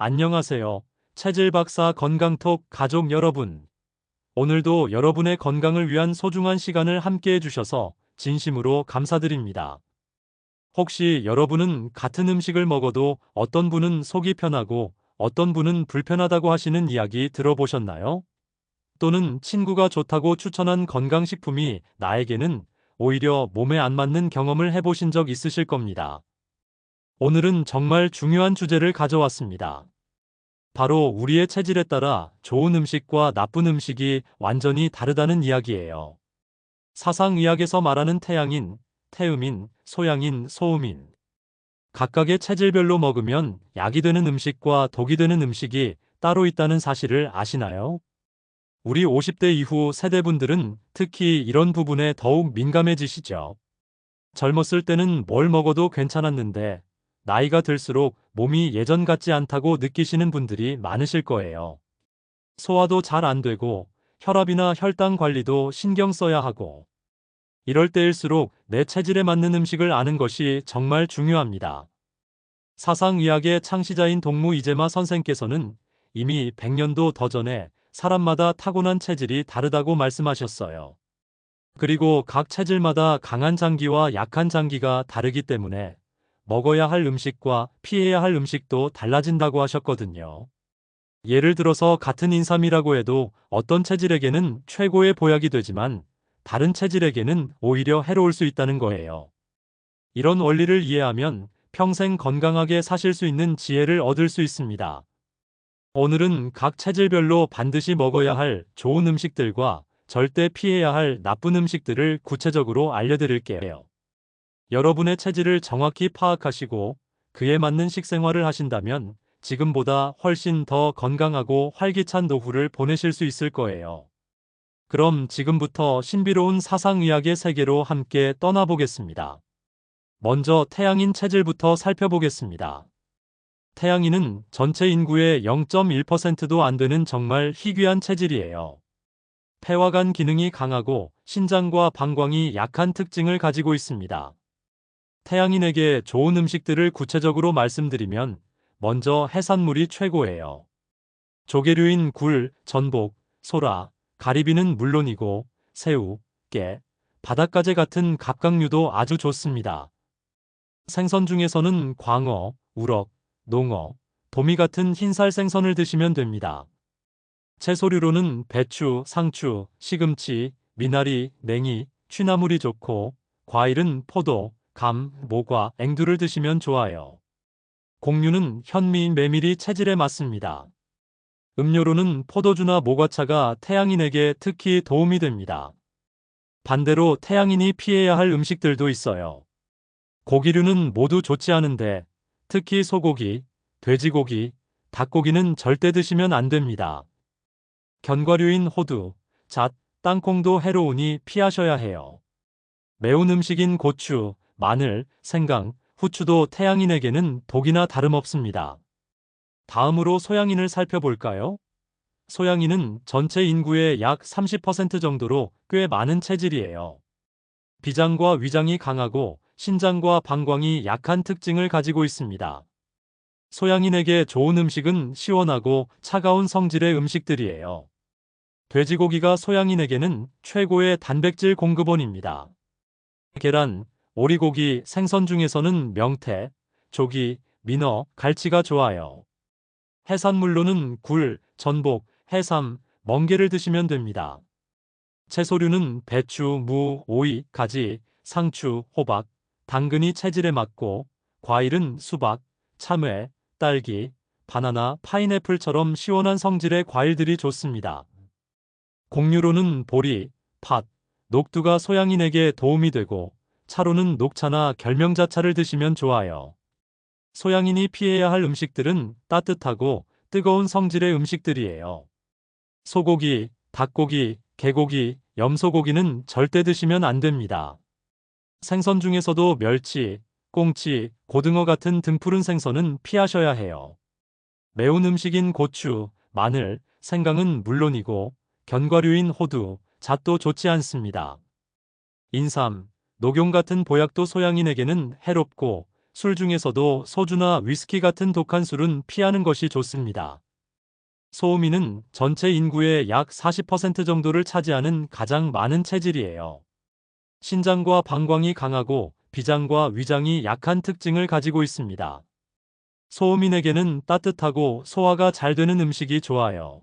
안녕하세요. 체질박사 건강톡 가족 여러분. 오늘도 여러분의 건강을 위한 소중한 시간을 함께 해주셔서 진심으로 감사드립니다. 혹시 여러분은 같은 음식을 먹어도 어떤 분은 속이 편하고 어떤 분은 불편하다고 하시는 이야기 들어보셨나요? 또는 친구가 좋다고 추천한 건강식품이 나에게는 오히려 몸에 안 맞는 경험을 해보신 적 있으실 겁니다. 오늘은 정말 중요한 주제를 가져왔습니다. 바로 우리의 체질에 따라 좋은 음식과 나쁜 음식이 완전히 다르다는 이야기예요. 사상의학에서 말하는 태양인, 태음인, 소양인, 소음인. 각각의 체질별로 먹으면 약이 되는 음식과 독이 되는 음식이 따로 있다는 사실을 아시나요? 우리 50대 이후 세대분들은 특히 이런 부분에 더욱 민감해지시죠. 젊었을 때는 뭘 먹어도 괜찮았는데 나이가 들수록 몸이 예전 같지 않다고 느끼시는 분들이 많으실 거예요. 소화도 잘 안 되고 혈압이나 혈당 관리도 신경 써야 하고 이럴 때일수록 내 체질에 맞는 음식을 아는 것이 정말 중요합니다. 사상의학의 창시자인 동무 이재마 선생께서는 이미 100년도 더 전에 사람마다 타고난 체질이 다르다고 말씀하셨어요. 그리고 각 체질마다 강한 장기와 약한 장기가 다르기 때문에 먹어야 할 음식과 피해야 할 음식도 달라진다고 하셨거든요. 예를 들어서 같은 인삼이라고 해도 어떤 체질에게는 최고의 보약이 되지만 다른 체질에게는 오히려 해로울 수 있다는 거예요. 이런 원리를 이해하면 평생 건강하게 사실 수 있는 지혜를 얻을 수 있습니다. 오늘은 각 체질별로 반드시 먹어야 할 좋은 음식들과 절대 피해야 할 나쁜 음식들을 구체적으로 알려드릴게요. 여러분의 체질을 정확히 파악하시고 그에 맞는 식생활을 하신다면 지금보다 훨씬 더 건강하고 활기찬 노후를 보내실 수 있을 거예요. 그럼 지금부터 신비로운 사상의학의 세계로 함께 떠나보겠습니다. 먼저 태양인 체질부터 살펴보겠습니다. 태양인은 전체 인구의 0.1%도 안 되는 정말 희귀한 체질이에요. 폐와간 기능이 강하고 신장과 방광이 약한 특징을 가지고 있습니다. 태양인에게 좋은 음식들을 구체적으로 말씀드리면 먼저 해산물이 최고예요. 조개류인 굴, 전복, 소라, 가리비는 물론이고 새우, 깨, 바닷가재 같은 갑각류도 아주 좋습니다. 생선 중에서는 광어, 우럭, 농어, 도미 같은 흰살 생선을 드시면 됩니다. 채소류로는 배추, 상추, 시금치, 미나리, 냉이, 취나물이 좋고 과일은 포도, 감, 모과, 앵두를 드시면 좋아요. 곡류는 현미, 메밀이 체질에 맞습니다. 음료로는 포도주나 모과차가 태양인에게 특히 도움이 됩니다. 반대로 태양인이 피해야 할 음식들도 있어요. 고기류는 모두 좋지 않은데 특히 소고기, 돼지고기, 닭고기는 절대 드시면 안 됩니다. 견과류인 호두, 잣, 땅콩도 해로우니 피하셔야 해요. 매운 음식인 고추, 마늘, 생강, 후추도 태양인에게는 독이나 다름없습니다. 다음으로 소양인을 살펴볼까요? 소양인은 전체 인구의 약 30% 정도로 꽤 많은 체질이에요. 비장과 위장이 강하고 신장과 방광이 약한 특징을 가지고 있습니다. 소양인에게 좋은 음식은 시원하고 차가운 성질의 음식들이에요. 돼지고기가 소양인에게는 최고의 단백질 공급원입니다. 계란, 오리고기, 생선 중에서는 명태, 조기, 민어, 갈치가 좋아요. 해산물로는 굴, 전복, 해삼, 멍게를 드시면 됩니다. 채소류는 배추, 무, 오이, 가지, 상추, 호박, 당근이 체질에 맞고 과일은 수박, 참외, 딸기, 바나나, 파인애플처럼 시원한 성질의 과일들이 좋습니다. 곡류로는 보리, 팥, 녹두가 소양인에게 도움이 되고 차로는 녹차나 결명자차를 드시면 좋아요. 소양인이 피해야 할 음식들은 따뜻하고 뜨거운 성질의 음식들이에요. 소고기, 닭고기, 개고기, 염소고기는 절대 드시면 안 됩니다. 생선 중에서도 멸치, 꽁치, 고등어 같은 등푸른 생선은 피하셔야 해요. 매운 음식인 고추, 마늘, 생강은 물론이고 견과류인 호두, 잣도 좋지 않습니다. 인삼, 녹용 같은 보약도 소양인에게는 해롭고 술 중에서도 소주나 위스키 같은 독한 술은 피하는 것이 좋습니다. 소음인은 전체 인구의 약 40% 정도를 차지하는 가장 많은 체질이에요. 신장과 방광이 강하고 비장과 위장이 약한 특징을 가지고 있습니다. 소음인에게는 따뜻하고 소화가 잘 되는 음식이 좋아요.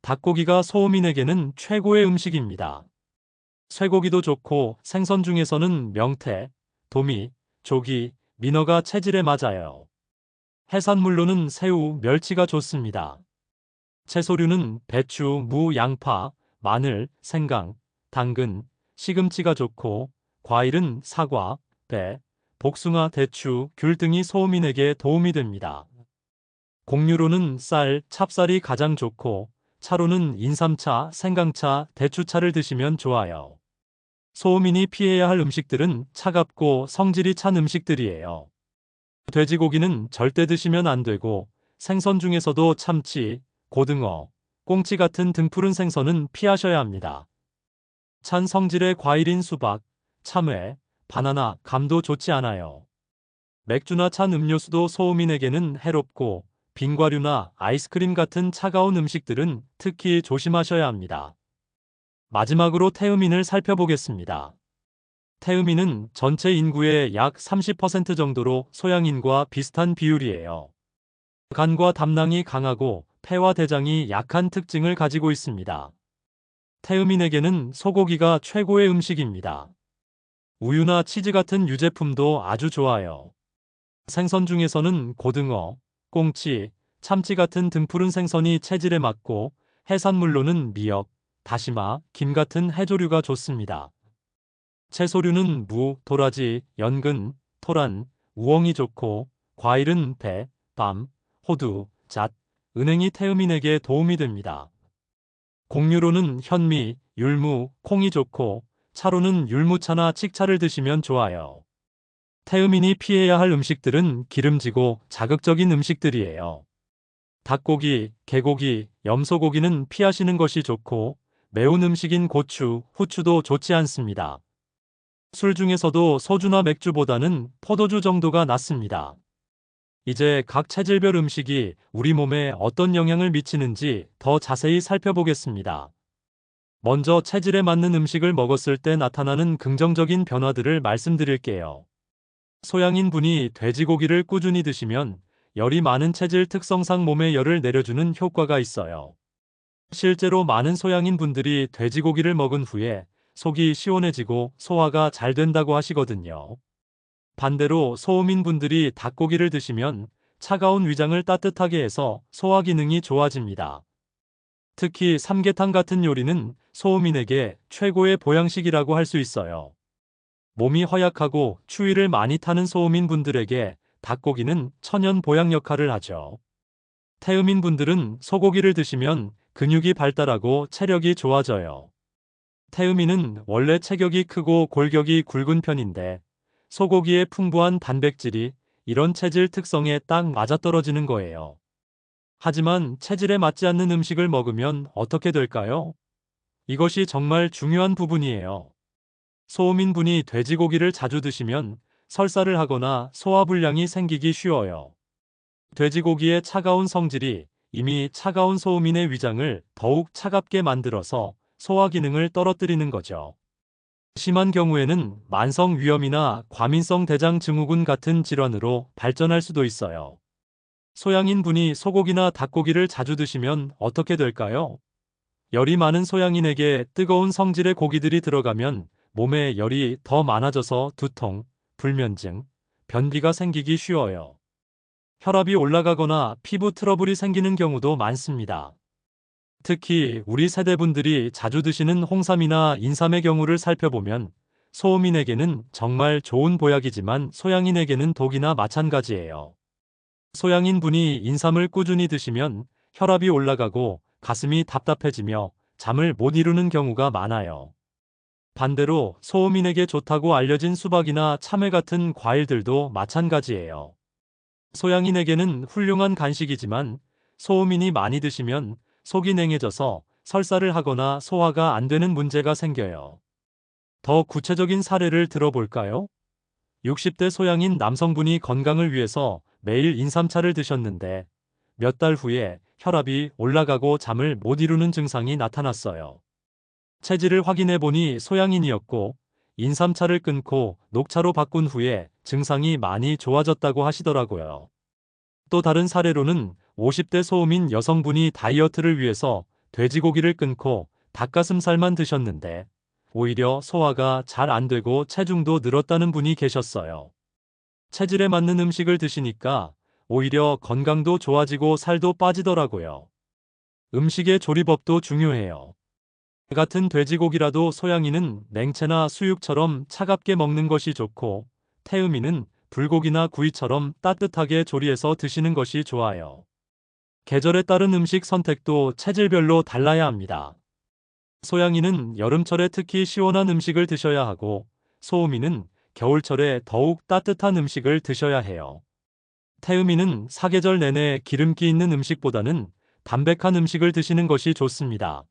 닭고기가 소음인에게는 최고의 음식입니다. 쇠고기도 좋고 생선 중에서는 명태, 도미, 조기, 민어가 체질에 맞아요. 해산물로는 새우, 멸치가 좋습니다. 채소류는 배추, 무, 양파, 마늘, 생강, 당근, 시금치가 좋고 과일은 사과, 배, 복숭아, 대추, 귤 등이 소음인에게 도움이 됩니다. 곡류로는 쌀, 찹쌀이 가장 좋고 차로는 인삼차, 생강차, 대추차를 드시면 좋아요. 소음인이 피해야 할 음식들은 차갑고 성질이 찬 음식들이에요. 돼지고기는 절대 드시면 안 되고 생선 중에서도 참치, 고등어, 꽁치 같은 등푸른 생선은 피하셔야 합니다. 찬 성질의 과일인 수박, 참외, 바나나, 감도 좋지 않아요. 맥주나 찬 음료수도 소음인에게는 해롭고 빙과류나 아이스크림 같은 차가운 음식들은 특히 조심하셔야 합니다. 마지막으로 태음인을 살펴보겠습니다. 태음인은 전체 인구의 약 30% 정도로 소양인과 비슷한 비율이에요. 간과 담낭이 강하고 폐와 대장이 약한 특징을 가지고 있습니다. 태음인에게는 소고기가 최고의 음식입니다. 우유나 치즈 같은 유제품도 아주 좋아요. 생선 중에서는 고등어, 꽁치, 참치 같은 등푸른 생선이 체질에 맞고 해산물로는 미역, 다시마, 김 같은 해조류가 좋습니다. 채소류는 무, 도라지, 연근, 토란, 우엉이 좋고 과일은 배, 밤, 호두, 잣, 은행이 태음인에게 도움이 됩니다. 곡류로는 현미, 율무, 콩이 좋고 차로는 율무차나 칡차를 드시면 좋아요. 태음인이 피해야 할 음식들은 기름지고 자극적인 음식들이에요. 닭고기, 개고기, 염소고기는 피하시는 것이 좋고 매운 음식인 고추, 후추도 좋지 않습니다. 술 중에서도 소주나 맥주보다는 포도주 정도가 낫습니다. 이제 각 체질별 음식이 우리 몸에 어떤 영향을 미치는지 더 자세히 살펴보겠습니다. 먼저 체질에 맞는 음식을 먹었을 때 나타나는 긍정적인 변화들을 말씀드릴게요. 소양인 분이 돼지고기를 꾸준히 드시면 열이 많은 체질 특성상 몸에 열을 내려주는 효과가 있어요. 실제로 많은 소양인 분들이 돼지고기를 먹은 후에 속이 시원해지고 소화가 잘 된다고 하시거든요. 반대로 소음인 분들이 닭고기를 드시면 차가운 위장을 따뜻하게 해서 소화 기능이 좋아집니다. 특히 삼계탕 같은 요리는 소음인에게 최고의 보양식이라고 할 수 있어요. 몸이 허약하고 추위를 많이 타는 소음인 분들에게 닭고기는 천연 보양 역할을 하죠. 태음인 분들은 소고기를 드시면 근육이 발달하고 체력이 좋아져요. 태음인은 원래 체격이 크고 골격이 굵은 편인데 소고기의 풍부한 단백질이 이런 체질 특성에 딱 맞아떨어지는 거예요. 하지만 체질에 맞지 않는 음식을 먹으면 어떻게 될까요? 이것이 정말 중요한 부분이에요. 소음인분이 돼지고기를 자주 드시면 설사를 하거나 소화불량이 생기기 쉬워요. 돼지고기의 차가운 성질이 이미 차가운 소음인의 위장을 더욱 차갑게 만들어서 소화 기능을 떨어뜨리는 거죠. 심한 경우에는 만성 위염이나 과민성 대장 증후군 같은 질환으로 발전할 수도 있어요. 소양인 분이 소고기나 닭고기를 자주 드시면 어떻게 될까요? 열이 많은 소양인에게 뜨거운 성질의 고기들이 들어가면 몸에 열이 더 많아져서 두통, 불면증, 변비가 생기기 쉬워요. 혈압이 올라가거나 피부 트러블이 생기는 경우도 많습니다. 특히 우리 세대분들이 자주 드시는 홍삼이나 인삼의 경우를 살펴보면 소음인에게는 정말 좋은 보약이지만 소양인에게는 독이나 마찬가지예요. 소양인 분이 인삼을 꾸준히 드시면 혈압이 올라가고 가슴이 답답해지며 잠을 못 이루는 경우가 많아요. 반대로 소음인에게 좋다고 알려진 수박이나 참외 같은 과일들도 마찬가지예요. 소양인에게는 훌륭한 간식이지만 소음인이 많이 드시면 속이 냉해져서 설사를 하거나 소화가 안 되는 문제가 생겨요. 더 구체적인 사례를 들어볼까요? 60대 소양인 남성분이 건강을 위해서 매일 인삼차를 드셨는데 몇 달 후에 혈압이 올라가고 잠을 못 이루는 증상이 나타났어요. 체질을 확인해 보니 소양인이었고 인삼차를 끊고 녹차로 바꾼 후에 증상이 많이 좋아졌다고 하시더라고요. 또 다른 사례로는 50대 소음인 여성분이 다이어트를 위해서 돼지고기를 끊고 닭가슴살만 드셨는데 오히려 소화가 잘 안 되고 체중도 늘었다는 분이 계셨어요. 체질에 맞는 음식을 드시니까 오히려 건강도 좋아지고 살도 빠지더라고요. 음식의 조리법도 중요해요. 같은 돼지고기라도 소양이는 냉채나 수육처럼 차갑게 먹는 것이 좋고 태음이는 불고기나 구이처럼 따뜻하게 조리해서 드시는 것이 좋아요. 계절에 따른 음식 선택도 체질별로 달라야 합니다. 소양이는 여름철에 특히 시원한 음식을 드셔야 하고 소음이는 겨울철에 더욱 따뜻한 음식을 드셔야 해요. 태음이는 사계절 내내 기름기 있는 음식보다는 담백한 음식을 드시는 것이 좋습니다.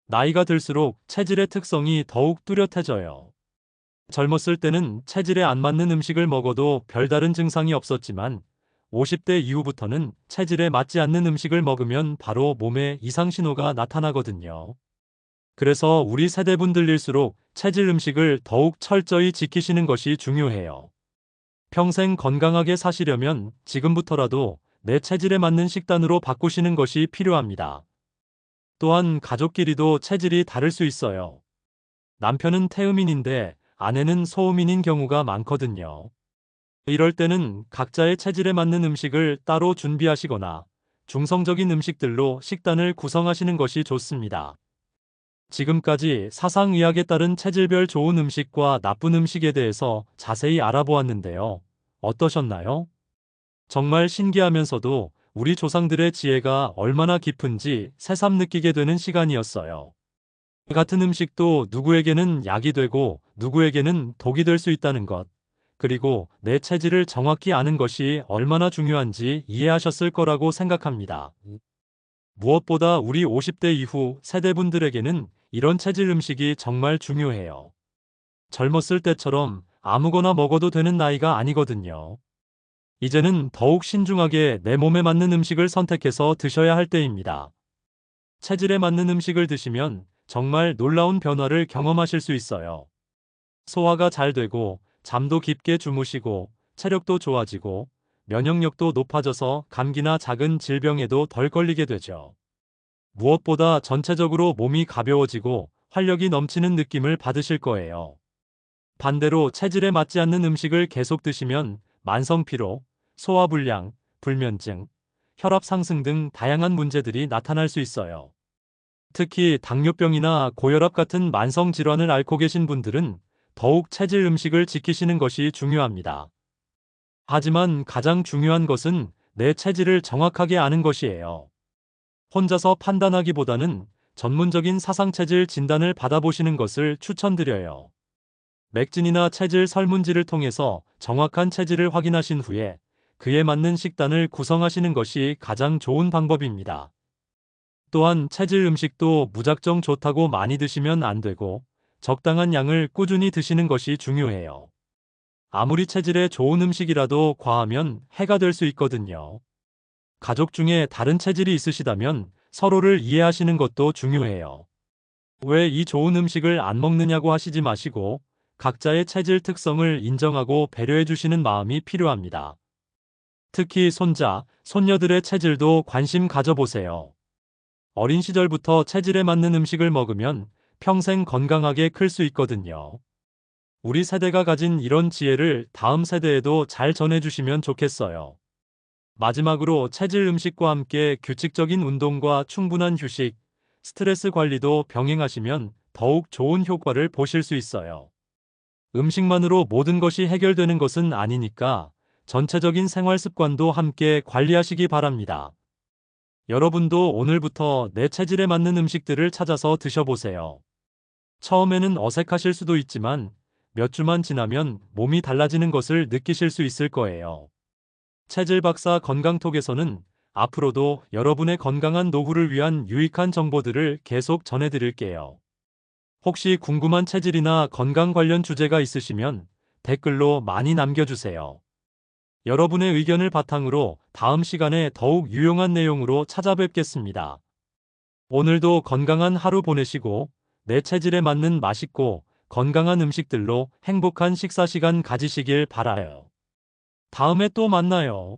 나이가 들수록 체질의 특성이 더욱 뚜렷해져요. 젊었을 때는 체질에 안 맞는 음식을 먹어도 별다른 증상이 없었지만 50대 이후부터는 체질에 맞지 않는 음식을 먹으면 바로 몸에 이상 신호가 나타나거든요. 그래서 우리 세대분들일수록 체질 음식을 더욱 철저히 지키시는 것이 중요해요. 평생 건강하게 사시려면 지금부터라도 내 체질에 맞는 식단으로 바꾸시는 것이 필요합니다. 또한 가족끼리도 체질이 다를 수 있어요. 남편은 태음인인데 아내는 소음인인 경우가 많거든요. 이럴 때는 각자의 체질에 맞는 음식을 따로 준비하시거나 중성적인 음식들로 식단을 구성하시는 것이 좋습니다. 지금까지 사상의학에 따른 체질별 좋은 음식과 나쁜 음식에 대해서 자세히 알아보았는데요. 어떠셨나요? 정말 신기하면서도 우리 조상들의 지혜가 얼마나 깊은지 새삼 느끼게 되는 시간이었어요. 같은 음식도 누구에게는 약이 되고 누구에게는 독이 될 수 있다는 것, 그리고 내 체질을 정확히 아는 것이 얼마나 중요한지 이해하셨을 거라고 생각합니다. 무엇보다 우리 50대 이후 세대분들에게는 이런 체질 음식이 정말 중요해요. 젊었을 때처럼 아무거나 먹어도 되는 나이가 아니거든요. 이제는 더욱 신중하게 내 몸에 맞는 음식을 선택해서 드셔야 할 때입니다. 체질에 맞는 음식을 드시면 정말 놀라운 변화를 경험하실 수 있어요. 소화가 잘 되고 잠도 깊게 주무시고 체력도 좋아지고 면역력도 높아져서 감기나 작은 질병에도 덜 걸리게 되죠. 무엇보다 전체적으로 몸이 가벼워지고 활력이 넘치는 느낌을 받으실 거예요. 반대로 체질에 맞지 않는 음식을 계속 드시면 만성피로, 소화불량, 불면증, 혈압 상승 등 다양한 문제들이 나타날 수 있어요. 특히 당뇨병이나 고혈압 같은 만성 질환을 앓고 계신 분들은 더욱 체질 음식을 지키시는 것이 중요합니다. 하지만 가장 중요한 것은 내 체질을 정확하게 아는 것이에요. 혼자서 판단하기보다는 전문적인 사상체질 진단을 받아보시는 것을 추천드려요. 맥진이나 체질 설문지를 통해서 정확한 체질을 확인하신 후에 그에 맞는 식단을 구성하시는 것이 가장 좋은 방법입니다. 또한 체질 음식도 무작정 좋다고 많이 드시면 안 되고 적당한 양을 꾸준히 드시는 것이 중요해요. 아무리 체질에 좋은 음식이라도 과하면 해가 될 수 있거든요. 가족 중에 다른 체질이 있으시다면 서로를 이해하시는 것도 중요해요. 왜 이 좋은 음식을 안 먹느냐고 하시지 마시고 각자의 체질 특성을 인정하고 배려해 주시는 마음이 필요합니다. 특히 손자, 손녀들의 체질도 관심 가져보세요. 어린 시절부터 체질에 맞는 음식을 먹으면 평생 건강하게 클 수 있거든요. 우리 세대가 가진 이런 지혜를 다음 세대에도 잘 전해주시면 좋겠어요. 마지막으로 체질 음식과 함께 규칙적인 운동과 충분한 휴식, 스트레스 관리도 병행하시면 더욱 좋은 효과를 보실 수 있어요. 음식만으로 모든 것이 해결되는 것은 아니니까 전체적인 생활 습관도 함께 관리하시기 바랍니다. 여러분도 오늘부터 내 체질에 맞는 음식들을 찾아서 드셔보세요. 처음에는 어색하실 수도 있지만 몇 주만 지나면 몸이 달라지는 것을 느끼실 수 있을 거예요. 체질 박사 건강톡에서는 앞으로도 여러분의 건강한 노후를 위한 유익한 정보들을 계속 전해드릴게요. 혹시 궁금한 체질이나 건강 관련 주제가 있으시면 댓글로 많이 남겨주세요. 여러분의 의견을 바탕으로 다음 시간에 더욱 유용한 내용으로 찾아뵙겠습니다. 오늘도 건강한 하루 보내시고 내 체질에 맞는 맛있고 건강한 음식들로 행복한 식사 시간 가지시길 바라요. 다음에 또 만나요.